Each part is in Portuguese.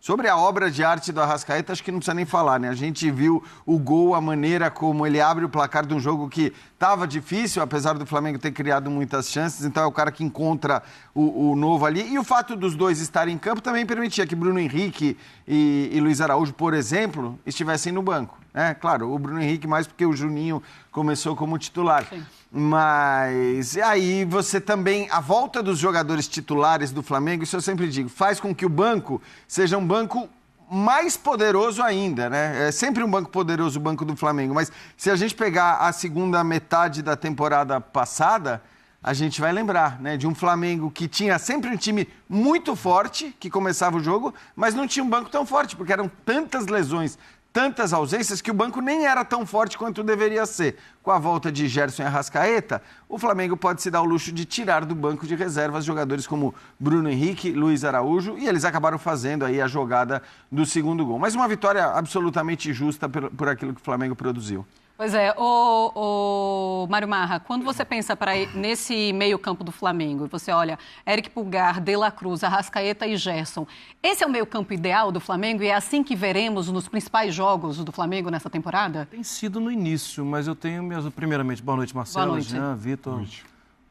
Sobre a obra de arte do Arrascaeta, acho que não precisa nem falar, né? A gente viu o gol, a maneira como ele abre o placar de um jogo que estava difícil, apesar do Flamengo ter criado muitas chances. Então é o cara que encontra o novo ali. E o fato dos dois estarem em campo também permitia que Bruno Henrique e Luiz Araújo, por exemplo, estivessem no banco. Claro, o Bruno Henrique mais porque o Juninho começou como titular. Sim. Mas aí você também, a volta dos jogadores titulares do Flamengo, isso eu sempre digo, faz com que o banco seja um banco mais poderoso ainda, né? É sempre um banco poderoso o banco do Flamengo, mas se a gente pegar a segunda metade da temporada passada, a gente vai lembrar, né, de um Flamengo que tinha sempre um time muito forte, que começava o jogo, mas não tinha um banco tão forte, porque eram tantas lesões, tantas ausências, que o banco nem era tão forte quanto deveria ser. Com a volta de Gerson e Arrascaeta, o Flamengo pode se dar o luxo de tirar do banco de reservas jogadores como Bruno Henrique, Luiz Araújo, e eles acabaram fazendo aí a jogada do segundo gol. Mas uma vitória absolutamente justa por aquilo que o Flamengo produziu. Pois é, o Mário Marra, quando você pensa nesse meio-campo do Flamengo, você olha Eric Pulgar, De La Cruz, Arrascaeta e Gerson, esse é o meio-campo ideal do Flamengo e é assim que veremos nos principais jogos do Flamengo nessa temporada? Tem sido no início, mas eu tenho primeiramente, boa noite, Marcelo, boa noite. Jean, Vitor,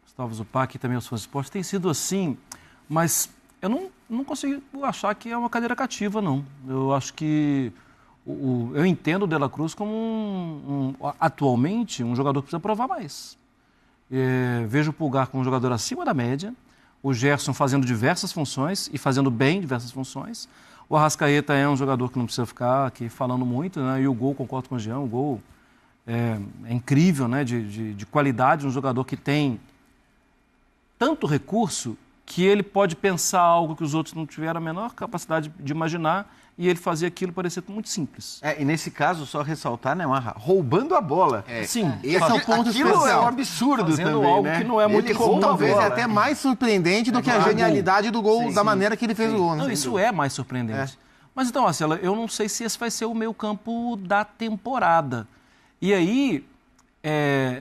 Gustavo Zupac e também os fãs de esporte. Tem sido assim, mas eu não consigo achar que é uma cadeira cativa, não. Eu acho que eu entendo o De La Cruz como, atualmente, um jogador que precisa provar mais. Vejo o Pulgar como um jogador acima da média, o Gerson fazendo diversas funções e fazendo bem diversas funções. O Arrascaeta é um jogador que não precisa ficar aqui falando muito, né? E o gol, concordo com o Jean, o gol é incrível, né? De qualidade, um jogador que tem tanto recurso que ele pode pensar algo que os outros não tiveram a menor capacidade de imaginar e ele fazia aquilo parecer muito simples. E nesse caso, só ressaltar, né, Marra, roubando a bola. Sim. Esse é o ponto aquilo especial. É um absurdo fazendo também, algo né? que não é muito comum. Talvez é até mais surpreendente do que a genialidade do gol, da maneira que ele fez o gol. Não, isso é mais surpreendente. Mas então, Marcelo, eu não sei se esse vai ser o meio-campo da temporada. E aí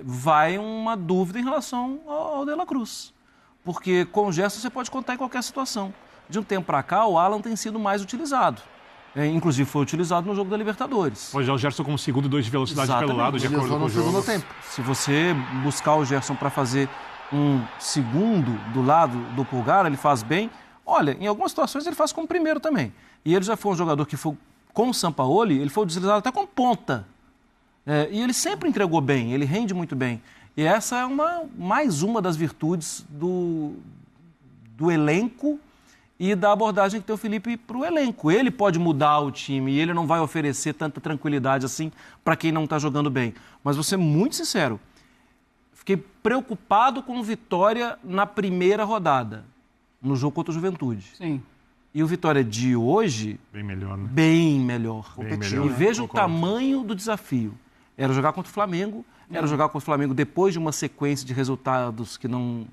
vai uma dúvida em relação ao De La Cruz. Porque com o Gerson você pode contar em qualquer situação. De um tempo para cá, o Alan tem sido mais utilizado. Inclusive foi utilizado no jogo da Libertadores. Pode já o Gerson como segundo e 2 de velocidade pelo lado, de acordo com o jogo. Se você buscar o Gerson para fazer um segundo do lado do Pulgar, ele faz bem. Olha, em algumas situações ele faz como primeiro também. E ele já foi um jogador que foi, com o Sampaoli, ele foi utilizado até como ponta. E ele sempre entregou bem, ele rende muito bem. E essa é mais uma das virtudes do elenco e da abordagem que tem o Felipe para o elenco. Ele pode mudar o time e ele não vai oferecer tanta tranquilidade assim para quem não está jogando bem. Mas vou ser muito sincero, fiquei preocupado com o Vitória na primeira rodada, no jogo contra o Juventude. Sim. E o Vitória de hoje... Bem melhor, né? Bem melhor. Melhor, e veja né? o tamanho do desafio. Era jogar contra o Flamengo, era jogar contra o Flamengo depois de uma sequência de resultados que não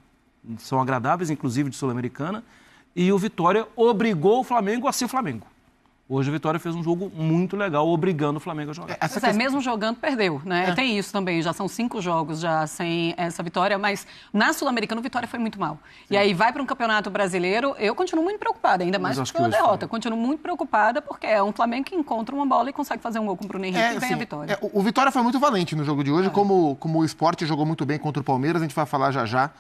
são agradáveis, inclusive de Sul-Americana, e o Vitória obrigou o Flamengo a ser Flamengo. Hoje o Vitória fez um jogo muito legal, obrigando o Flamengo a jogar. Mesmo jogando, perdeu, né? Tem isso também, já são 5 jogos já sem essa vitória, mas na Sul-Americana o Vitória foi muito mal. Sim. E aí vai para um campeonato brasileiro, eu continuo muito preocupada, ainda mais pela derrota. Continuo muito preocupada porque é um Flamengo que encontra uma bola e consegue fazer um gol com o Bruno Henrique e ganha a vitória. O Vitória foi muito valente no jogo de hoje, como o Sport jogou muito bem contra o Palmeiras, a gente vai falar já.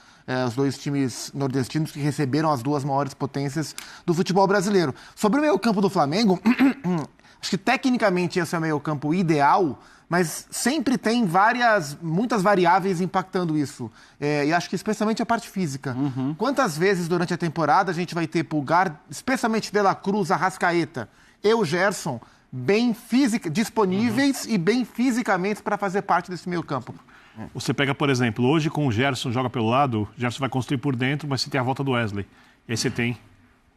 Os dois times nordestinos que receberam as duas maiores potências do futebol brasileiro. Sobre o meio-campo do Flamengo, acho que tecnicamente esse é o meio-campo ideal, mas sempre tem muitas variáveis impactando isso. E acho que especialmente a parte física. Quantas vezes durante a temporada a gente vai ter Pulgar, especialmente De La Cruz, Arrascaeta e o Gerson, bem disponíveis e bem fisicamente para fazer parte desse meio-campo? Você pega, por exemplo, hoje com o Gerson joga pelo lado, o Gerson vai construir por dentro, mas você tem a volta do Wesley. E aí você tem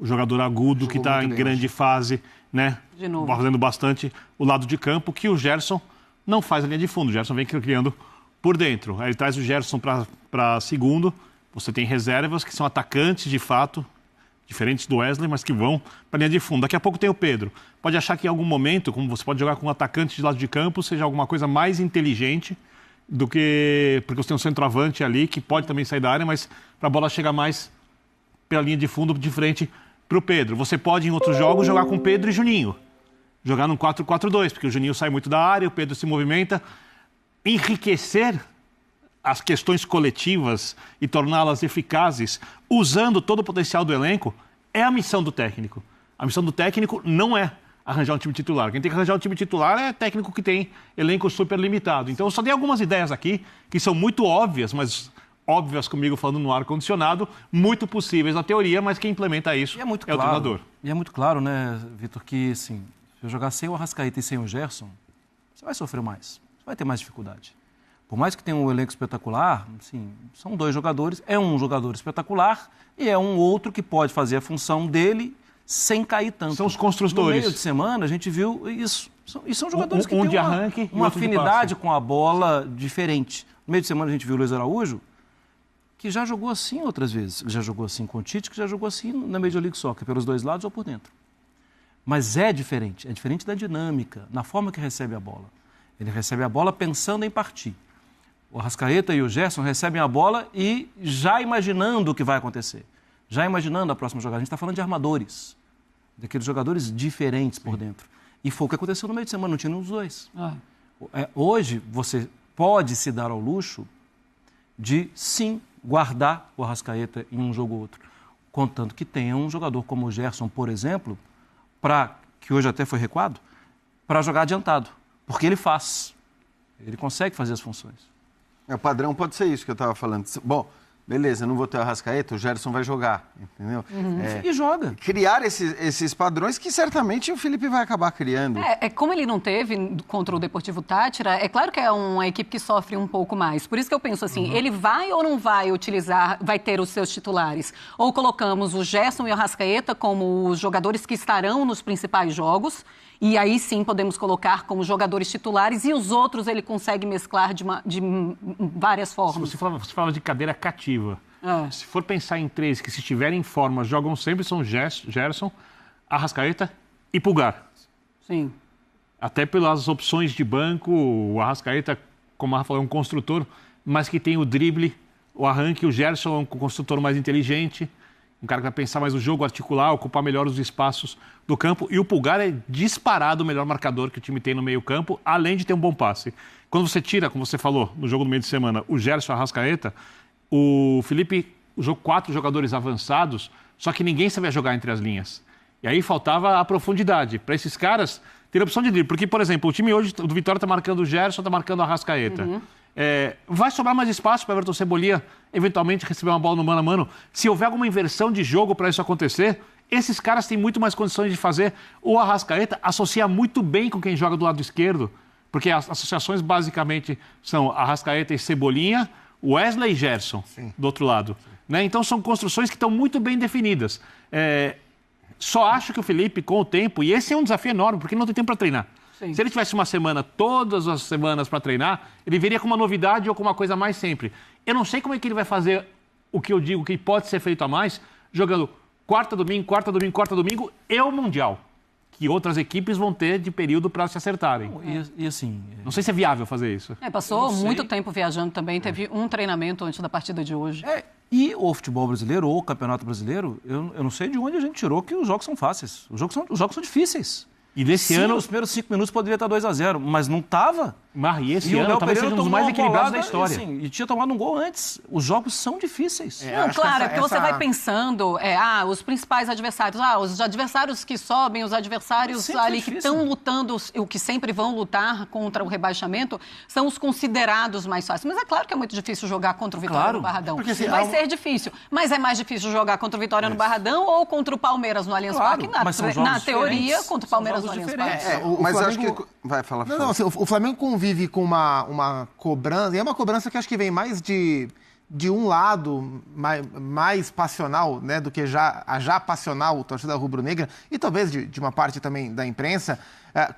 o jogador agudo que está em grande fase, né? De novo. Fazendo bastante o lado de campo, que o Gerson não faz a linha de fundo. O Gerson vem criando por dentro. Aí ele traz o Gerson para segundo. Você tem reservas que são atacantes de fato, diferentes do Wesley, mas que vão para a linha de fundo. Daqui a pouco tem o Pedro. Pode achar que em algum momento, como você pode jogar com um atacante de lado de campo, seja alguma coisa mais inteligente do que... Porque você tem um centroavante ali que pode também sair da área, mas para a bola chegar mais pela linha de fundo, de frente para o Pedro. Você pode, em outros jogos, jogar com Pedro e Juninho. Jogar num 4-4-2, porque o Juninho sai muito da área, o Pedro se movimenta. Enriquecer as questões coletivas e torná-las eficazes, usando todo o potencial do elenco, é a missão do técnico. A missão do técnico não é arranjar um time titular. Quem tem que arranjar um time titular é técnico que tem elenco super limitado. Então, eu só dei algumas ideias aqui, que são muito óbvias, mas óbvias comigo falando no ar-condicionado, muito possíveis na teoria, mas quem implementa isso é o treinador. E é muito claro, né, Vitor, que assim, se eu jogar sem o Arrascaeta e sem o Gerson, você vai sofrer mais, você vai ter mais dificuldade. Por mais que tenha um elenco espetacular, assim, são 2 jogadores, é um jogador espetacular e é um outro que pode fazer a função dele sem cair tanto. São os construtores. No meio de semana a gente viu isso. E são jogadores que têm arranque, uma afinidade com a bola diferente. No meio de semana a gente viu o Luiz Araújo, que já jogou assim outras vezes. Já jogou assim com o Tite, que já jogou assim na Major League Soccer, pelos 2 lados ou por dentro. Mas é diferente da dinâmica, na forma que recebe a bola. Ele recebe a bola pensando em partir. O Arrascaeta e o Gerson recebem a bola e já imaginando o que vai acontecer. Já imaginando a próxima jogada. A gente está falando de armadores, daqueles jogadores diferentes por dentro. E foi o que aconteceu no meio de semana, não tinha nenhum dos 2. Hoje, você pode se dar ao luxo de, sim, guardar o Arrascaeta em um jogo ou outro. Contanto que tenha um jogador como o Gerson, por exemplo, que hoje até foi recuado, para jogar adiantado. Porque ele faz. Ele consegue fazer as funções. O padrão pode ser isso que eu estava falando. Bom, beleza, não vou ter o Arrascaeta, o Gerson vai jogar, entendeu? E joga. Criar esses padrões que certamente o Felipe vai acabar criando. Como ele não teve contra o Deportivo Táchira, é claro que é uma equipe que sofre um pouco mais. Por isso que eu penso assim, ele vai ou não vai vai ter os seus titulares? Ou colocamos o Gerson e o Arrascaeta como os jogadores que estarão nos principais jogos, e aí sim podemos colocar como jogadores titulares, e os outros ele consegue mesclar de várias formas. Você fala de cadeira cativa. Se for pensar em 3 que, se estiverem em forma, jogam sempre, são Gerson, Arrascaeta e Pulgar. Sim. Até pelas opções de banco, o Arrascaeta, como a Rafa falou, é um construtor, mas que tem o drible, o arranque. O Gerson é um construtor mais inteligente, um cara que vai pensar mais no jogo, articular, ocupar melhor os espaços do campo. E o Pulgar é disparado o melhor marcador que o time tem no meio-campo, além de ter um bom passe. Quando você tira, como você falou, no jogo do meio de semana, o Gerson e o Arrascaeta, o Felipe jogou 4 jogadores avançados, só que ninguém sabia jogar entre as linhas. E aí faltava a profundidade. Para esses caras, ter a opção de drible. Porque, por exemplo, o time hoje do Vitória está marcando o Gerson, está marcando o Arrascaeta. Vai sobrar mais espaço para o Everton Cebolinha eventualmente receber uma bola no mano a mano. Se houver alguma inversão de jogo para isso acontecer, esses caras têm muito mais condições de fazer. O Arrascaeta associa muito bem com quem joga do lado esquerdo, porque as associações basicamente são Arrascaeta e Cebolinha, Wesley e Gerson, do outro lado. Né? Então são construções que estão muito bem definidas. Só acho que o Felipe, com o tempo, e esse é um desafio enorme, porque não tem tempo para treinar. Sim. Se ele tivesse uma semana, todas as semanas para treinar, ele viria com uma novidade ou com uma coisa a mais sempre. Eu não sei como é que ele vai fazer o que eu digo que pode ser feito a mais, jogando quarta, domingo e o Mundial, que outras equipes vão ter de período para se acertarem. E assim... Não sei se é viável fazer isso. Passou muito tempo viajando também, teve um treinamento antes da partida de hoje. E o futebol brasileiro, ou o campeonato brasileiro, eu não sei de onde a gente tirou que os jogos são fáceis. Os jogos são difíceis. E nesse ano... Nos primeiros 5 minutos poderia estar 2-0, mas não estava. E esse ano talvez seja um dos mais equilibrados da história. E tinha tomado um gol antes. Os jogos são difíceis. Claro, porque você vai pensando, os principais adversários, os adversários que sobem, os adversários ali que estão lutando, o que sempre vão lutar contra o rebaixamento, são os considerados mais fáceis. Mas é claro que é muito difícil jogar contra o Vitória no Barradão. Porque, assim, vai ser difícil. Mas é mais difícil jogar contra o Vitória no Barradão ou contra o Palmeiras no Allianz Parque? Na teoria, contra o Palmeiras no Allianz Parque. Mas Flamengo... acho que... Vai, fala. Não, assim, o Flamengo convive com uma cobrança, e é uma cobrança que acho que vem mais de um lado mais passional, né, do que a já passional torcida rubro-negra, e talvez de uma parte também da imprensa,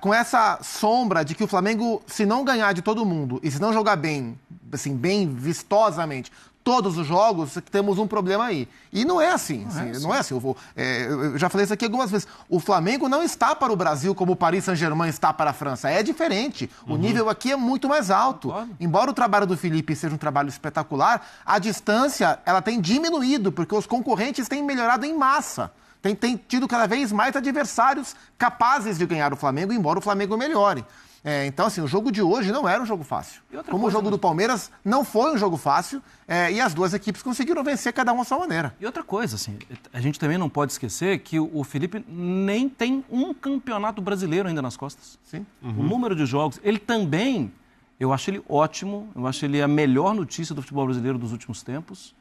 com essa sombra de que o Flamengo, se não ganhar de todo mundo e se não jogar bem, assim, bem vistosamente, todos os jogos, temos um problema aí. E não é assim. Não é assim. Eu já falei isso aqui algumas vezes. O Flamengo não está para o Brasil como o Paris Saint-Germain está para a França. É diferente. O nível aqui é muito mais alto. Embora o trabalho do Felipe seja um trabalho espetacular, a distância ela tem diminuído, porque os concorrentes têm melhorado em massa. tem tido cada vez mais adversários capazes de ganhar o Flamengo, embora o Flamengo melhore. Então, assim, o jogo de hoje não era um jogo fácil. Como o jogo do Palmeiras não foi um jogo fácil, e as duas equipes conseguiram vencer cada uma à sua maneira. E outra coisa, assim, a gente também não pode esquecer que o Felipe nem tem um campeonato brasileiro ainda nas costas. Sim. O número de jogos, ele também, eu acho ele ótimo, eu acho ele a melhor notícia do futebol brasileiro dos últimos tempos,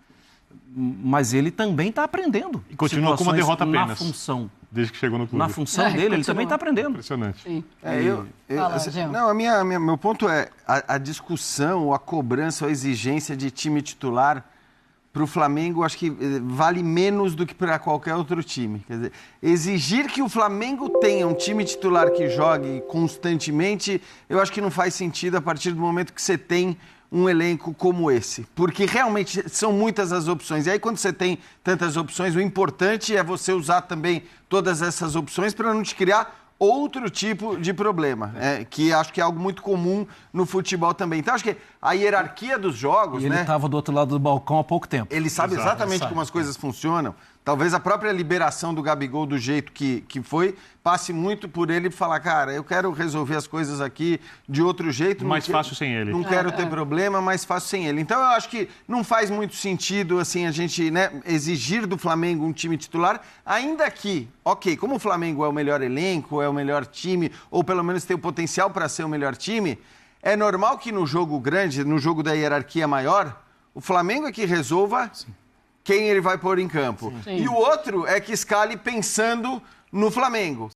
mas ele também está aprendendo. E continua com uma derrota apenas. Na função. Desde que chegou no clube. Na função dele, ele também está aprendendo. Impressionante. Sim. Meu ponto é a discussão, a cobrança, a exigência de time titular para o Flamengo, acho que vale menos do que para qualquer outro time. Quer dizer, exigir que o Flamengo tenha um time titular que jogue constantemente, eu acho que não faz sentido a partir do momento que você tem um elenco como esse, porque realmente são muitas as opções. E aí, quando você tem tantas opções, o importante é você usar também todas essas opções para não te criar outro tipo de problema, que acho que é algo muito comum no futebol também. Então, acho que a hierarquia dos jogos... E ele estava do outro lado do balcão há pouco tempo. Ele sabe exatamente como as coisas funcionam. Talvez a própria liberação do Gabigol do jeito que foi, passe muito por ele falar, cara, eu quero resolver as coisas aqui de outro jeito. Mais fácil sem ele. Não quero ter problema, mais fácil sem ele. Então eu acho que não faz muito sentido assim, a gente exigir do Flamengo um time titular, ainda que, ok, como o Flamengo é o melhor elenco, é o melhor time, ou pelo menos tem o potencial para ser o melhor time, é normal que no jogo grande, no jogo da hierarquia maior, o Flamengo é que resolva... Sim. Quem ele vai pôr em campo. Sim. E o outro é que escale pensando no Flamengo.